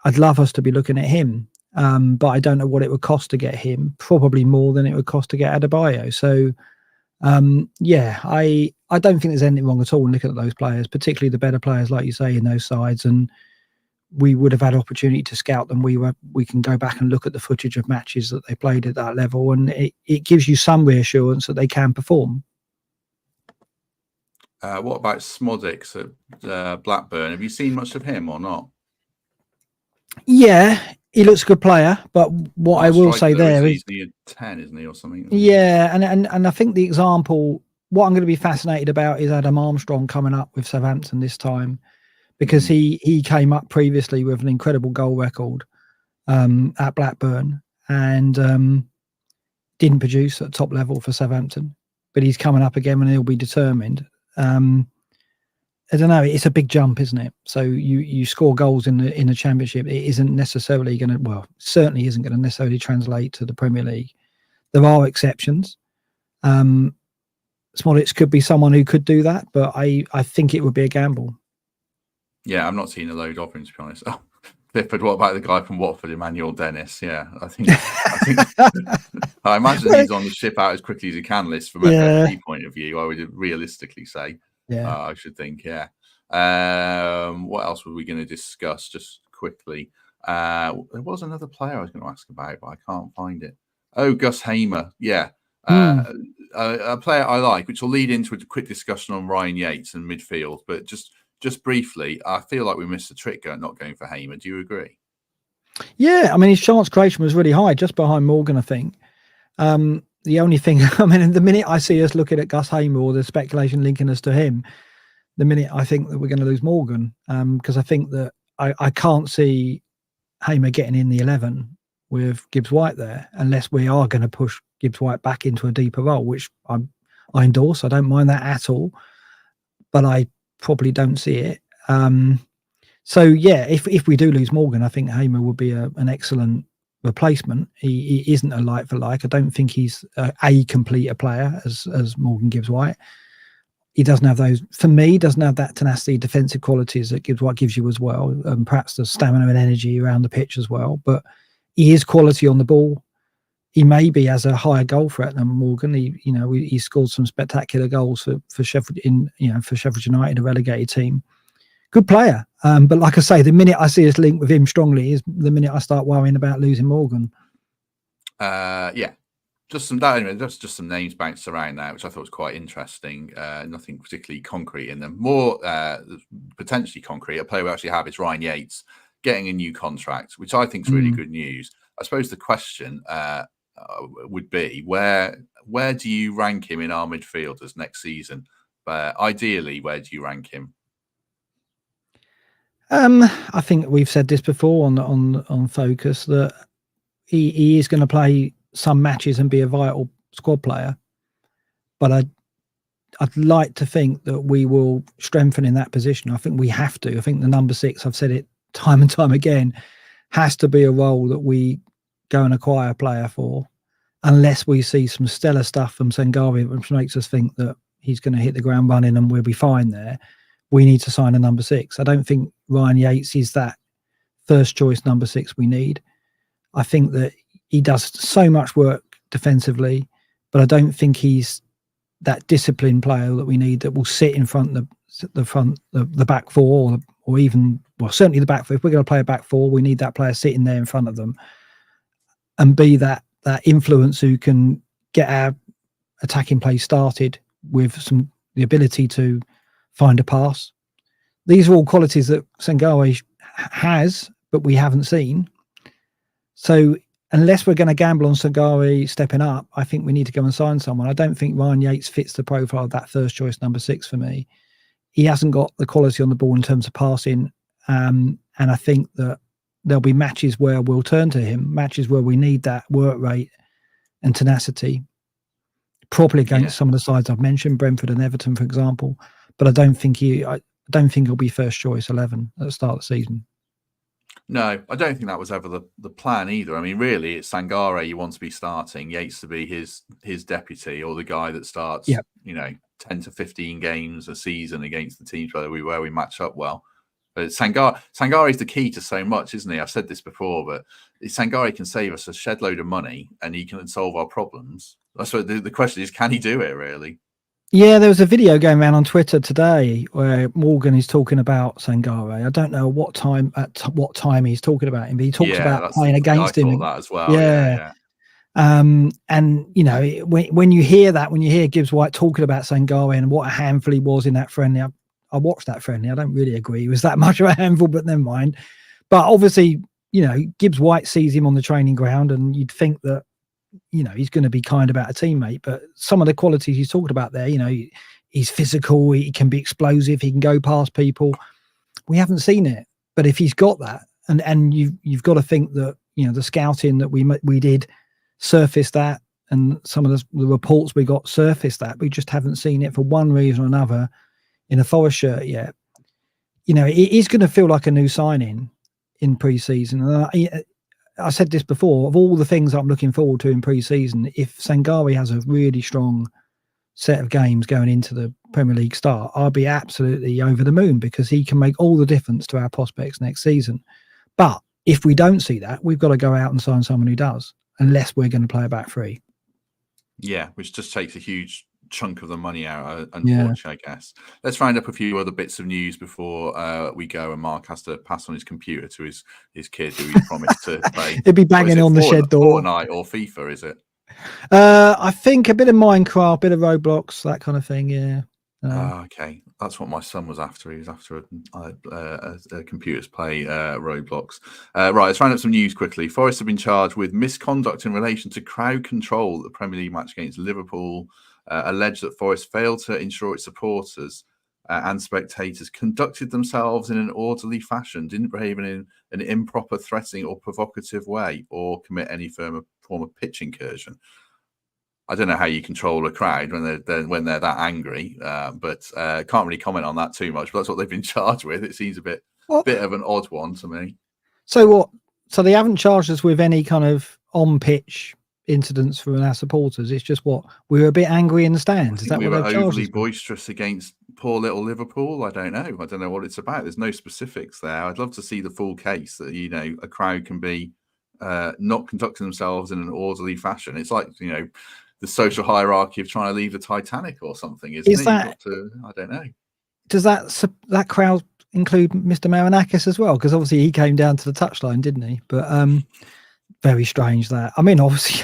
I'd love us to be looking at him, but I don't know what it would cost to get him. Probably more than it would cost to get Adebayo. So I don't think there's anything wrong at all in looking at those players, particularly the better players, like you say, in those sides. And we would have had opportunity to scout them. We can go back and look at the footage of matches that they played at that level, and it gives you some reassurance that they can perform. What about Smodix at Blackburn? Have you seen much of him or not? Yeah, he looks a good player, but what I will say there is he's 10, isn't he, or something? Yeah, and I think the example, what I'm going to be fascinated about is Adam Armstrong coming up with Southampton this time, because he came up previously with an incredible goal record at Blackburn and didn't produce at top level for Southampton, but he's coming up again and he'll be determined. I don't know. It's a big jump, isn't it? So you score goals in the Championship. It isn't necessarily going to, certainly isn't going to necessarily translate to the Premier League. There are exceptions. Smolitz could be someone who could do that, but I think it would be a gamble. Yeah, I'm not seeing a load of him, to be honest. Oh, Clifford, what about the guy from Watford, Emmanuel Dennis? Yeah, I think I imagine he's on the ship out as quickly as he can list from FFP point of view. I would realistically say, I should think, yeah. What else were we going to discuss? Just quickly, there was another player I was going to ask about, but I can't find it. Oh, Gus Hamer, yeah. A player I like, which will lead into a quick discussion on Ryan Yates and midfield, but just briefly, I feel like we missed a trick not going for Hamer. Do you agree? Yeah, I mean, his chance creation was really high, just behind Morgan, I think. The only thing, I mean, the minute I see us looking at Gus Hamer or the speculation linking us to him, the minute I think that we're going to lose Morgan, because I think that I can't see Hamer getting in the 11 with Gibbs White there, unless we are going to push Gibbs White back into a deeper role, which I endorse. I don't mind that at all, but I probably don't see it. So yeah, if we do lose Morgan, I think Hamer would be an excellent replacement. He isn't a like for like. I don't think he's a completer player as Morgan Gibbs White. He doesn't have those, for me, doesn't have that tenacity, defensive qualities that Gibbs White gives you as well. Perhaps the stamina and energy around the pitch as well. But he is quality on the ball. He maybe has a higher goal threat than Morgan. He scored some spectacular goals for Sheffield for Sheffield United, a relegated team. Good player, but like I say, the minute I see us linked with him strongly is the minute I start worrying about losing Morgan. Yeah, just some names bounced around there, which I thought was quite interesting. Nothing particularly concrete in them. More potentially concrete. A player we actually have is Ryan Yates getting a new contract, which I think is really good news. I suppose the question would be where do you rank him in our midfielders next season? Ideally, where do you rank him? I think we've said this before on Focus that he is going to play some matches and be a vital squad player, but I'd like to think that we will strengthen in that position. I think we have to. I think the number 6, I've said it time and time again, has to be a role that we go and acquire a player for, unless we see some stellar stuff from Sangare, which makes us think that he's going to hit the ground running and we'll be fine there. We need to sign a number 6. I don't think Ryan Yates is that first choice number 6 we need. I think that he does so much work defensively, but I don't think he's that disciplined player that we need that will sit in front of the back four or even, well, certainly the back four. If we're going to play a back four, we need that player sitting there in front of them and be that influence who can get our attacking play started with the ability to find a pass. These are all qualities that Sangare has, but we haven't seen. So unless we're going to gamble on Sangare stepping up, I think we need to go and sign someone. I don't think Ryan Yates fits the profile of that first choice number 6 for me. He hasn't got the quality on the ball in terms of passing. And I think that there'll be matches where we'll turn to him, matches where we need that work rate and tenacity, probably against some of the sides I've mentioned, Brentford and Everton, for example. But I don't think he'll be first choice 11 at the start of the season. No, I don't think that was ever the plan either. I mean, really, it's Sangare you want to be starting, Yates to be his deputy or the guy that starts, 10 to 15 games a season against the teams where we match up well. But Sangare is the key to so much, isn't he? I've said this before, but Sangare can save us a shed load of money and he can solve our problems. So the question is, can he do it really? Yeah, there was a video going around on Twitter today where Morgan is talking about Sangare. I don't know what time he's talking about him, but he talks about playing against him. That as well. Yeah. And when you hear that, when you hear Gibbs White talking about Sangare and what a handful he was in that friendly, I watched that friendly. I don't really agree he was that much of a handful, but never mind. But obviously, Gibbs White sees him on the training ground, and you'd think that he's going to be kind about a teammate, but some of the qualities he's talked about there, he's physical, he can be explosive, he can go past people. We haven't seen it, but if he's got that, and you've got to think that the scouting that we did surfaced that, and some of the reports we got surfaced that. We just haven't seen it for one reason or another in a Forest shirt yet. It is going to feel like a new signing in pre-season. And I said this before, of all the things I'm looking forward to in pre-season, if Sangare has a really strong set of games going into the Premier League start, I'll be absolutely over the moon, because he can make all the difference to our prospects next season. But if we don't see that, we've got to go out and sign someone who does, unless we're going to play a back three. Yeah, which just takes a huge chunk of the money out, unfortunately, I guess. Let's round up a few other bits of news before we go, and Mark has to pass on his computer to his kid, who he's promised to play. He'd be banging on the shed door. Fortnite or FIFA, is it? I think a bit of Minecraft, a bit of Roblox, that kind of thing. Yeah. Okay, that's what my son was after. He was after a computers play Roblox. Right, let's round up some news quickly. Forest have been charged with misconduct in relation to crowd control at the Premier League match against Liverpool. Alleged that Forest failed to ensure its supporters and spectators conducted themselves in an orderly fashion, didn't behave in an improper, threatening or provocative way, or commit any form of pitch incursion. I don't know how you control a crowd when they're that angry, but can't really comment on that too much. But that's what they've been charged with. It seems a bit of an odd one to me. So what? So they haven't charged us with any kind of on-pitch incidents from our supporters. It's just what we were a bit angry in the stands. Is that we what were they've charged overly us with? boisterous against poor little Liverpool? I don't know what it's about. There's no specifics there. I'd love to see the full case that a crowd can be not conducting themselves in an orderly fashion. It's like the social hierarchy of trying to leave the Titanic or something, isn't it? I don't know. Does that crowd include Mr. Marinakis as well? Because obviously he came down to the touchline, didn't he? But very strange that. I mean, obviously,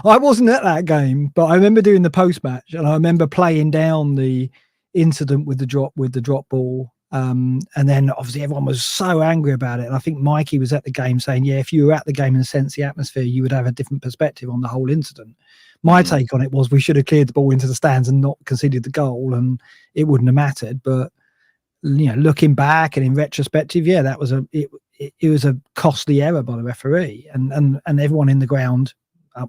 I wasn't at that game, but I remember doing the post match, and I remember playing down the incident with the drop ball. And then obviously everyone was so angry about it. And I think Mikey was at the game saying, yeah, if you were at the game and sensed the atmosphere, you would have a different perspective on the whole incident. My take on it was we should have cleared the ball into the stands and not conceded the goal, and it wouldn't have mattered. But looking back and in retrospective, yeah, that was it was a costly error by the referee, and everyone in the ground,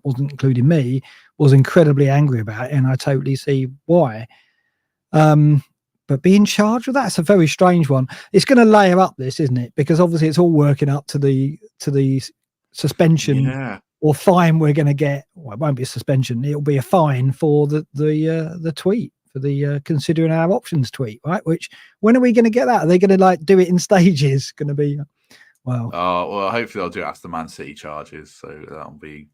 wasn't including me, was incredibly angry about it, and I totally see why. But being charged with that's a very strange one. It's going to layer up this, isn't it? Because obviously it's all working up to the suspension or fine we're going to get. Well, it won't be a suspension; it'll be a fine for the tweet, for the considering our options tweet, right? Which, when are we going to get that? Are they going to do it in stages? Going to be well. Well, hopefully they'll do it after the Man City charges, so that'll be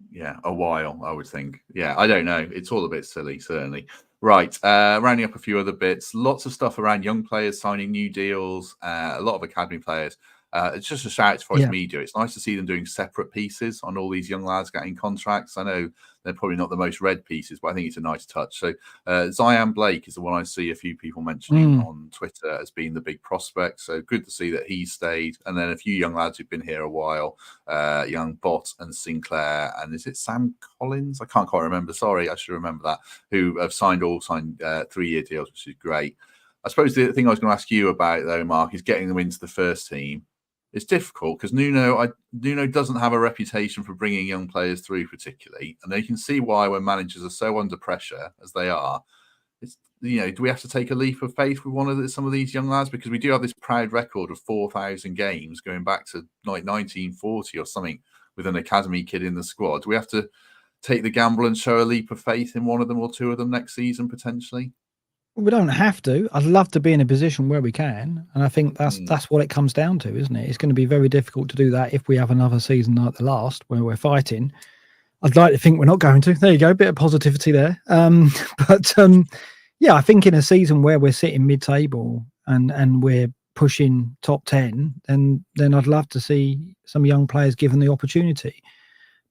a while, I would think. Yeah, I don't know. It's all a bit silly, certainly. Right, rounding up a few other bits. Lots of stuff around young players signing new deals. A lot of academy players. It's just a shout to Forest Media. It's nice to see them doing separate pieces on all these young lads getting contracts. I know they're probably not the most read pieces, but I think it's a nice touch. So Zion Blake is the one I see a few people mentioning on Twitter as being the big prospect. So good to see that he stayed. And then a few young lads who've been here a while, young Bott and Sinclair. And is it Sam Collins? I can't quite remember. Sorry, I should remember that. Who have signed 3-year deals, which is great. I suppose the thing I was going to ask you about, though, Mark, is getting them into the first team. It's difficult because Nuno doesn't have a reputation for bringing young players through particularly, and they can see why when managers are so under pressure as they are. It's, do we have to take a leap of faith with some of these young lads, because we do have this proud record of 4,000 games going back to like 1940 or something with an academy kid in the squad? Do we have to take the gamble and show a leap of faith in one of them or two of them next season potentially? We don't have to. I'd love to be in a position where we can, and I think that's what it comes down to, isn't it? It's going to be very difficult to do that if we have another season like the last where we're fighting. I'd like to think we're not going to. There you go, a bit of positivity there. But I think in a season where we're sitting mid-table and we're pushing top 10, then I'd love to see some young players given the opportunity.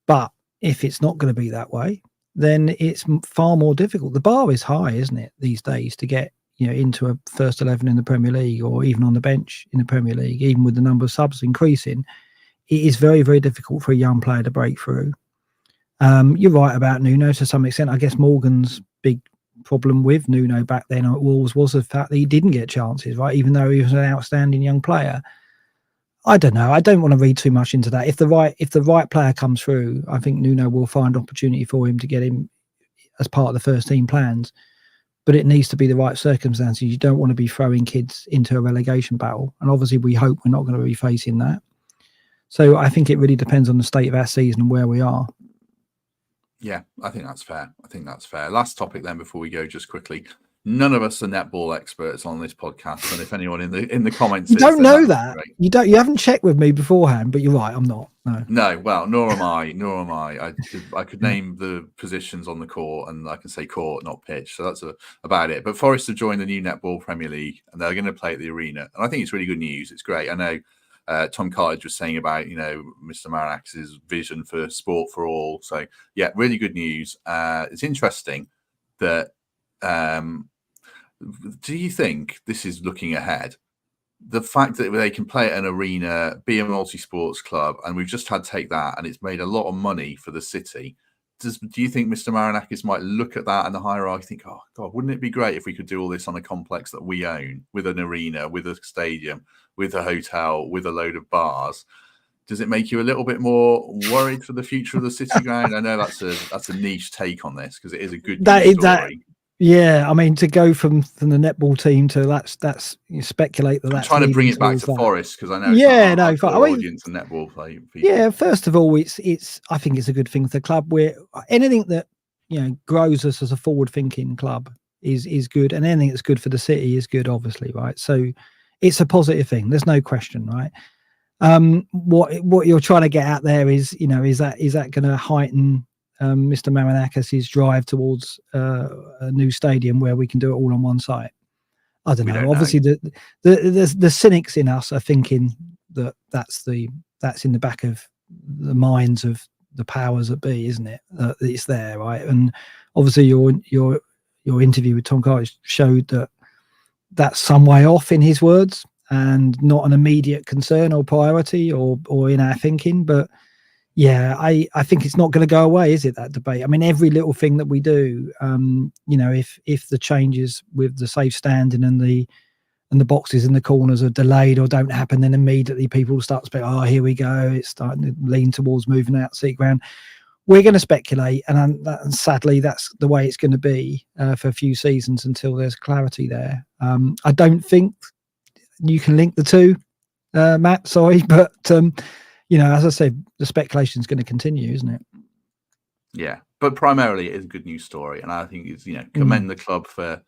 But if it's not going to be that way, then it's far more difficult. The bar is high, isn't it, these days, to get into a first 11 in the Premier League, or even on the bench in the Premier League, even with the number of subs increasing. It is very, very difficult for a young player to break through. You're right about Nuno to some extent. I guess Morgan's big problem with Nuno back then at Wolves was the fact that he didn't get chances, right? Even though he was an outstanding young player. I don't know. I don't want to read too much into that. If the right player comes through, I think Nuno will find opportunity for him to get him as part of the first team plans. But it needs to be the right circumstances. You don't want to be throwing kids into a relegation battle. And obviously we hope we're not going to be facing that. So I think it really depends on the state of our season and where we are. Yeah, I think that's fair. Last topic then before we go, just quickly. None of us are netball experts on this podcast, and if anyone in the comments, you don't know that. You haven't checked with me beforehand, but you're right. I'm not. No. Well, nor am I. I could name the positions on the court, and I can say court, not pitch. So that's about it. But Forest have joined the new Netball Premier League, and they're going to play at the arena. And I think it's really good news. It's great. I know Tom Cartledge was saying about Mr. Marinakis' vision for sport for all. So yeah, really good news. It's interesting that. Do you think this is looking ahead? The fact that they can play at an arena, be a multi-sports club, and we've just had Take That, and it's made a lot of money for the city. Do you think Mr. Marinakis might look at that and the hierarchy, think, oh, God, wouldn't it be great if we could do all this on a complex that we own, with an arena, with a stadium, with a hotel, with a load of bars? Does it make you a little bit more worried for the future of the city ground? I know that's a niche take on this, because it is a good story. Yeah, I mean, to go from the netball team to that's you speculate that. I'm trying to bring it back to Forest, because I know audience and netball play. People. Yeah, first of all, it's I think it's a good thing for the club. Where anything that grows us as a forward-thinking club is good, and anything that's good for the city is good, obviously, right? So it's a positive thing. There's no question, right? What you're trying to get out there is is that going to heighten Mr. Marinakis' drive towards a new stadium where we can do it all on one site? I don't know. Obviously, the cynics in us are thinking that's in the back of the minds of the powers that be, isn't it? It's there, right? And obviously, your interview with Tom Cartledge showed that that's some way off, in his words, and not an immediate concern or priority or in our thinking, but. Yeah, I think it's not going to go away, is it, that debate? I mean, every little thing that we do, if the changes with the safe standing and the boxes in the corners are delayed or don't happen, then immediately people start to say, oh, here we go, it's starting to lean towards moving out seat ground. We're going to speculate, and sadly, that's the way it's going to be for a few seasons until there's clarity there. I don't think you can link the two, Matt, sorry, but... as I said, the speculation is going to continue, isn't it? Yeah, but primarily it is a good news story, and I think it's commend the club for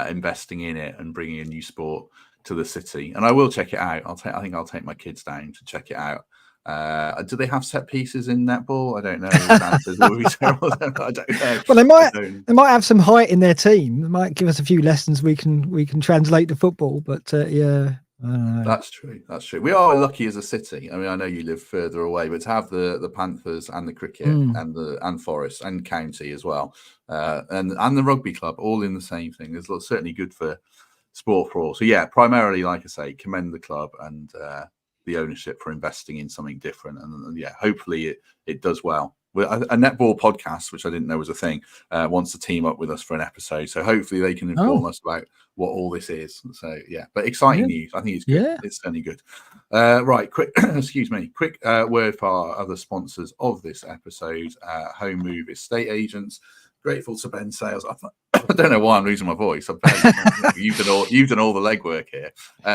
investing in it and bringing a new sport to the city. And I will check it out. I think I'll take my kids down to check it out. Do they have set pieces in netball? I don't know. I don't know. Well, they might have some height in their team. They might give us a few lessons we can translate to football. But yeah. That's true. We are lucky as a city. I mean, I know you live further away, but to have the Panthers and the cricket and Forest and County as well, and the rugby club all in the same thing is certainly good for sport for all. So yeah, primarily, like I say, commend the club and the ownership for investing in something different, and yeah, hopefully it does well. A netball podcast, which I didn't know was a thing, wants to team up with us for an episode. So hopefully they can inform us about what all this is. So yeah, but exciting news. I think it's good. Yeah. It's certainly good. Right, quick, excuse me, quick word for our other sponsors of this episode. Home Move Estate Agents. Grateful to Ben Sales. I don't know why I'm losing my voice. You've done all the legwork here.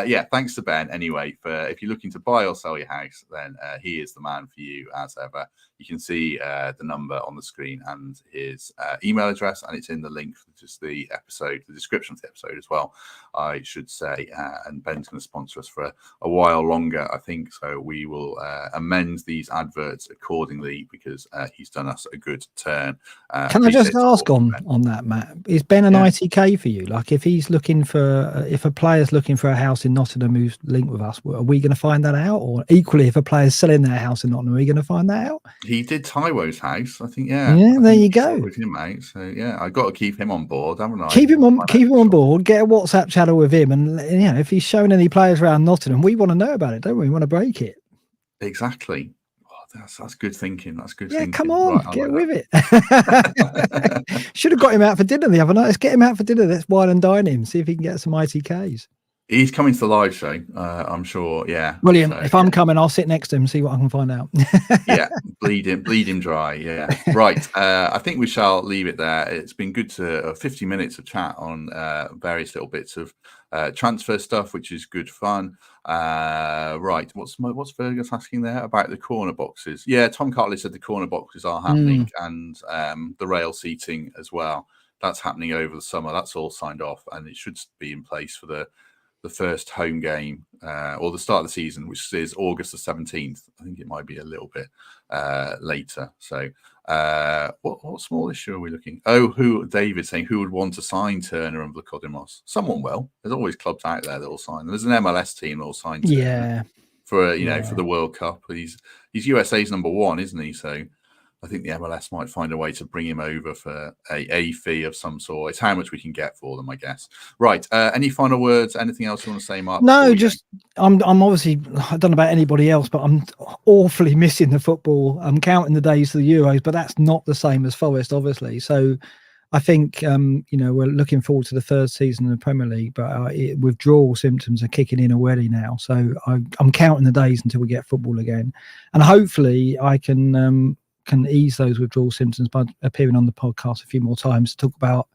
Yeah, thanks to Ben anyway. For if you're looking to buy or sell your house, then he is the man for you as ever. You can see the number on the screen and his email address, and it's in the link for just the episode, the description of the episode as well, I should say. And Ben's going to sponsor us for a while longer, I think. So we will amend these adverts accordingly because he's done us a good turn. Can I just ask on that, Matt? Is Ben an ITK for you? Like, if he's looking for, if a player's looking for a house in Nottingham who's linked with us, are we going to find that out? Or equally, if a player's selling their house in Nottingham, are we going to find that out? He did Taiwo's house, I think. Yeah, there you go. With him, mate. So yeah, I've got to keep him on board, haven't I? Keep him on board. Get a WhatsApp channel with him, and if he's showing any players around Nottingham, we want to know about it, don't we? We want to break it. Exactly. That's good thinking. That's good thinking. Come on, right, get with it. Should have got him out for dinner the other night. Let's get him out for dinner. Let's wine and dine him. See if he can get some ITKs. He's coming to the live show, I'm sure. Yeah. Brilliant. So, if I'm coming, I'll sit next to him and see what I can find out. Yeah. Bleed him dry. Yeah. Right. I think we shall leave it there. It's been good to 50 minutes of chat on various little bits of transfer stuff, which is good fun. Right. What's Fergus asking there about the corner boxes? Yeah. Tom Cartledge said the corner boxes are happening and the rail seating as well. that's happening over the summer. That's all signed off, and it should be in place for the first home game or the start of the season, which is August the 17th. I think it might be a little bit later. So what small issue are we looking? Oh, David saying who would want to sign Turner and Vlachodimos? Someone will. There's always clubs out there that will sign them. There's an MLS team that will sign Turner for for the World Cup. He's USA's number one, isn't he? So I think the MLS might find a way to bring him over for a fee of some sort. It's how much we can get for them, I guess. Right. Any final words? Anything else you want to say, Mark? No, just I'm obviously, I don't know about anybody else, but I'm awfully missing the football. I'm counting the days to the Euros, but that's not the same as Forest, obviously. So I think we're looking forward to the third season of the Premier League, but withdrawal symptoms are kicking in already now. So I'm counting the days until we get football again, and hopefully I can ease those withdrawal symptoms by appearing on the podcast a few more times to talk about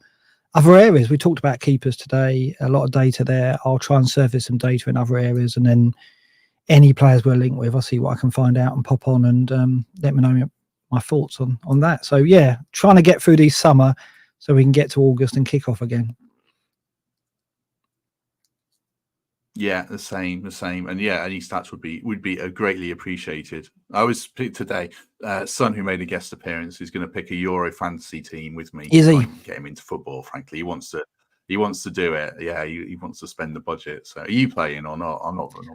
other areas. We talked about keepers today, a lot of data there. I'll try and surface some data in other areas, and then any players we're linked with, I'll see what I can find out and pop on and let me know my thoughts on that. So yeah, trying to get through this summer so we can get to August and kick off again. Yeah, the same, and yeah, any stats would be greatly appreciated. I was today, Son, who made a guest appearance, is going to pick a Euro fantasy team with me. Is he? Get him into football? Frankly, he wants to do it. Yeah, he wants to spend the budget. So, are you playing or not?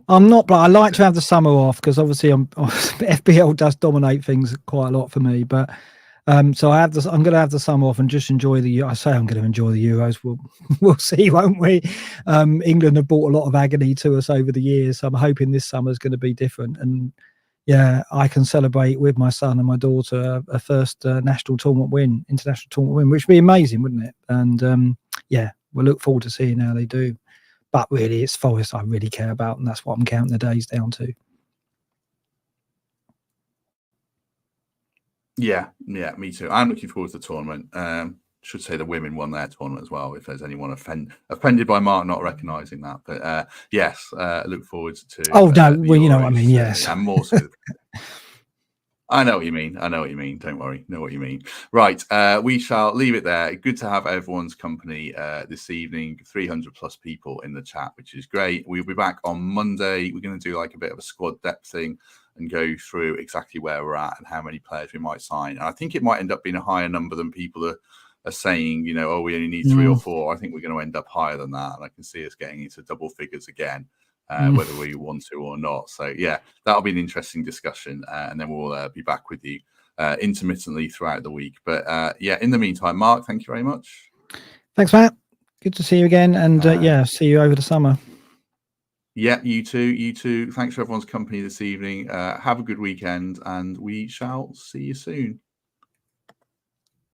I'm not, but I like to have the summer off because obviously FPL does dominate things quite a lot for me, but. So I'm going to have the summer off and just enjoy I say I'm going to enjoy the Euros. We'll see, won't we? England have brought a lot of agony to us over the years. So I'm hoping this summer is going to be different. And yeah, I can celebrate with my son and my daughter a first international tournament win, which would be amazing, wouldn't it? And yeah, we'll look forward to seeing how they do. But really, it's Forest I really care about, and that's what I'm counting the days down to. Yeah, me too. I'm looking forward to the tournament. Should say the women won their tournament as well, if there's anyone offended by Mark not recognising that. But yes, look forward to. Oh no, well, you know what I mean. Yes, and more so. I know what you mean. Don't worry. Know what you mean. Right. We shall leave it there. Good to have everyone's company this evening. 300 plus people in the chat, which is great. We'll be back on Monday. We're going to do like a bit of a squad depth thing and go through exactly where we're at and how many players we might sign. And I think it might end up being a higher number than people are saying, we only need 3 or 4. I think we're going to end up higher than that. And I can see us getting into double figures again, whether we want to or not. So, yeah, that'll be an interesting discussion. And then we'll be back with you intermittently throughout the week. But, yeah, in the meantime, Mark, thank you very much. Thanks, Matt. Good to see you again. And, yeah, see you over the summer. Yeah, you too. Thanks for everyone's company this evening. Have a good weekend, and we shall see you soon.